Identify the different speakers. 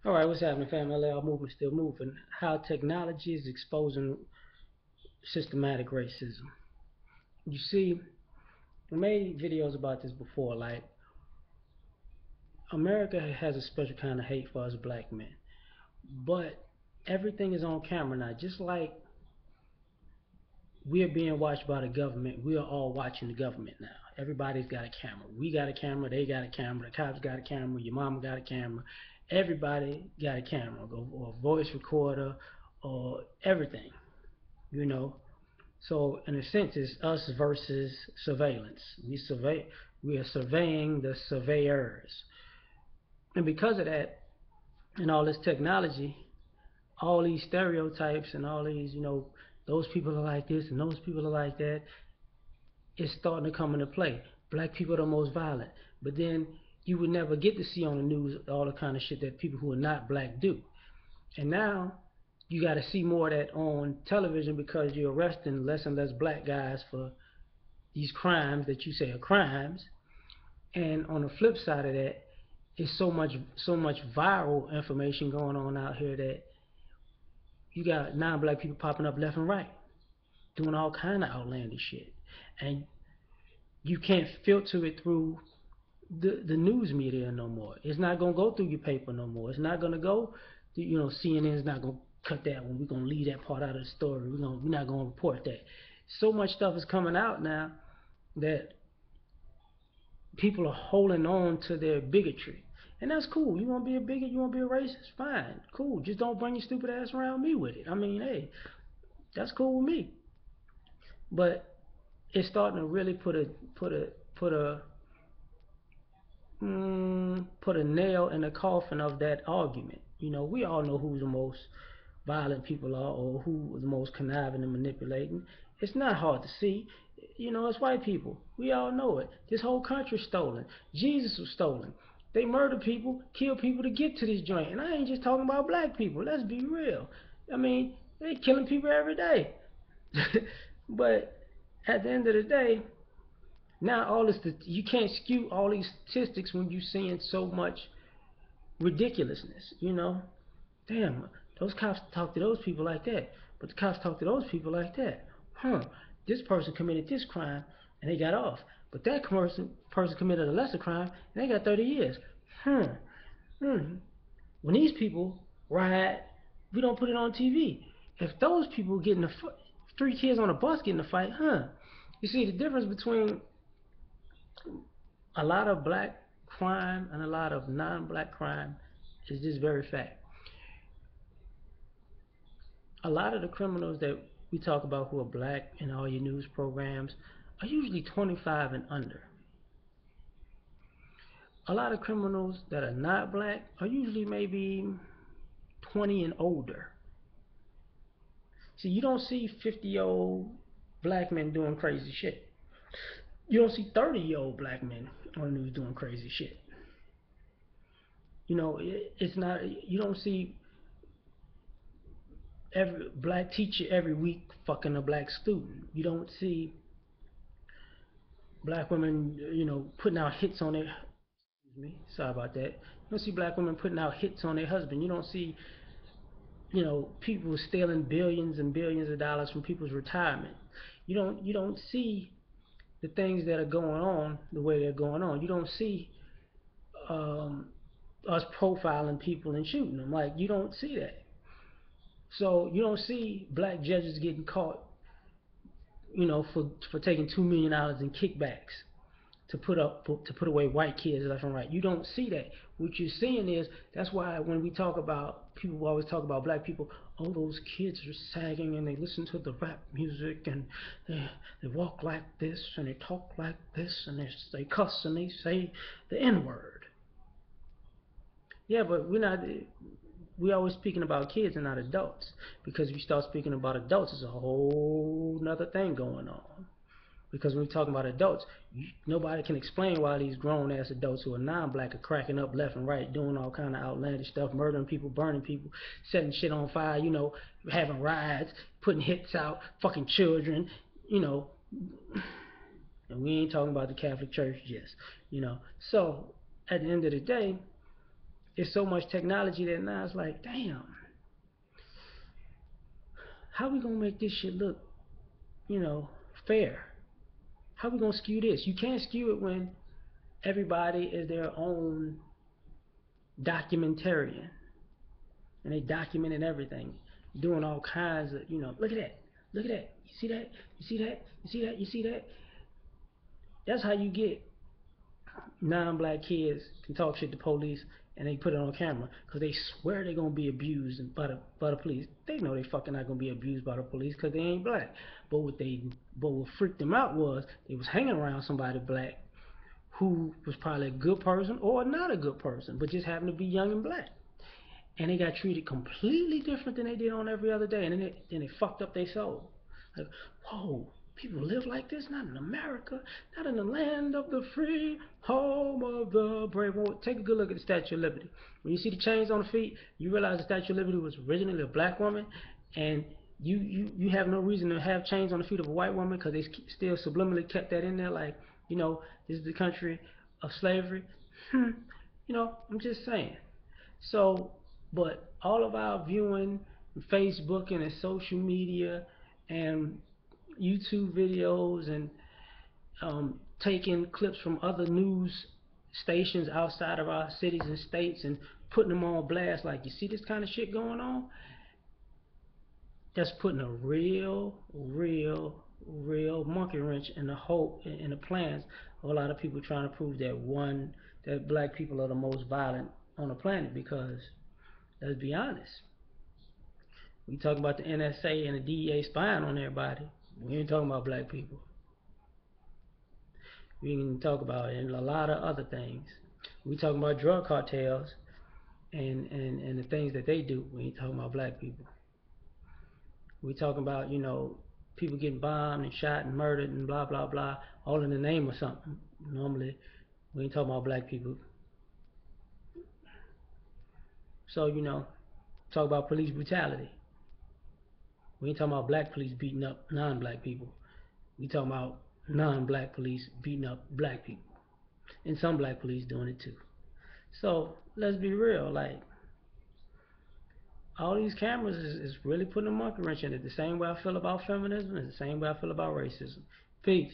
Speaker 1: All right, what's happening, fam? L.A.R movement still moving. How technology is exposing systematic racism. You see, I made videos about this before. Like, America has a special kind of hate for us black men, but everything is on camera now. Just like we're being watched by the government, we are all watching the government now. Everybody's got a camera. We got a camera. They got a camera. The cops got a camera. Your mama got a camera. Everybody got a camera, or a voice recorder, or everything. You know, So in a sense, it's us versus surveillance. We are surveying the surveyors, and because of that, and all this technology, all these stereotypes, and all these, those people are like this and those people are like that. It's starting to come into play. Black people are the most violent, but then you would never get to see on the news all the kind of shit that people who are not black do. And now you got to see more of that on television because you're arresting less and less black guys for these crimes that you say are crimes. And on the flip side of that, it's so much viral information going on out here that you got non-black people popping up left and right, doing all kind of outlandish shit, and you can't filter it through the news media no more. It's not gonna go through your paper no more. It's not gonna go. CNN's not gonna cut that one. We're gonna leave that part out of the story. We're not gonna report that. So much stuff is coming out now that people are holding on to their bigotry. And that's cool. You want to be a bigot, you want to be a racist, fine, cool. Just don't bring your stupid ass around me with it. I mean, hey, that's cool with me. But it's starting to really put a nail in the coffin of that argument. We all know who the most violent people are, or who the most conniving and manipulating. It's not hard to see. It's white people. We all know it. This whole country's stolen. Jesus was stolen. They murder people, kill people to get to this joint. And I ain't just talking about black people. Let's be real. I mean, they killing people every day. But at the end of the day, now all this, you can't skew all these statistics when you're seeing so much ridiculousness. Damn, those cops talk to those people like that, but the cops talk to those people like that. This person committed this crime and they got off, but that person committed a lesser crime and they got 30 years. Hmm. Hmm. When these people riot, we don't put it on TV. If those people get in a fight, 3 kids on a bus get in a fight, You see the difference between a lot of black crime and a lot of non-black crime is this very fact. A lot of the criminals that we talk about who are black in all your news programs are usually 25 and under. A lot of criminals that are not black are usually maybe 20 and older. See, you don't see 50-year-old black men doing crazy shit. You don't see 30-year-old black men on the news doing crazy shit. It's not. You don't see every black teacher every week fucking a black student. You don't see black women, putting out hits on their. Excuse me. Sorry about that. You don't see black women putting out hits on their husband. You don't see, people stealing billions and billions of dollars from people's retirement. You don't see the things that are going on the way they're going on. You don't see um, us profiling people and shooting them. Like, you don't see that. So you don't see black judges getting caught, for taking $2 million in kickbacks to put away white kids left and right. You don't see that. What you're seeing is, that's why when we talk about, people always talk about black people. Oh, those kids are sagging and they listen to the rap music and they walk like this and they talk like this and they cuss and they say the N word. Yeah, but we're not. We always speaking about kids and not adults, because if you start speaking about adults, there's a whole nother thing going on. Because when we talking about adults, nobody can explain why these grown ass adults who are non-black are cracking up left and right, doing all kind of outlandish stuff, murdering people, burning people, setting shit on fire, having riots, putting hits out, fucking children, you know. And we ain't talking about the Catholic Church, yes. So at the end of the day, it's so much technology that now it's like, damn, how we gonna make this shit look, you know, fair? How we gonna skew this? You can't skew it when everybody is their own documentarian and they documented everything, doing all kinds of, look at that, look at that, you see that, you see that, you see that, you see that. That's how you get non-black kids can talk shit to police and they put it on camera because they swear they're gonna be abused by the police. They know they fucking not gonna be abused by the police because they ain't black. But what freaked them out was they was hanging around somebody black who was probably a good person or not a good person, but just happened to be young and black. And they got treated completely different than they did on every other day, and then it fucked up their soul. Like, whoa, people live like this? Not in America, not in the land of the free, home of the brave. Well, take a good look at the Statue of Liberty. When you see the chains on the feet, you realize the Statue of Liberty was originally a black woman, and you have no reason to have chains on the feet of a white woman because they still subliminally kept that in there, like, this is the country of slavery. I'm just saying. So, but all of our viewing, Facebook and social media and YouTube videos and taking clips from other news stations outside of our cities and states and putting them on blast, like, you see this kind of shit going on? That's putting a real monkey wrench in the hope in the plans of a lot of people trying to prove that black people are the most violent on the planet. Because let's be honest, we talk about the NSA and the DEA spying on everybody. We ain't talking about black people. We can talk about it and a lot of other things. We talking about drug cartels and the things that they do. We ain't talking about black people. We talking about, people getting bombed and shot and murdered and blah blah blah, all in the name of something. Normally, we ain't talking about black people. So, talk about police brutality. We ain't talking about black police beating up non-black people. We talking about non-black police beating up black people, and some black police doing it too. So let's be real, like, all these cameras is really putting a monkey wrench in it. The same way I feel about feminism is the same way I feel about racism. Peace.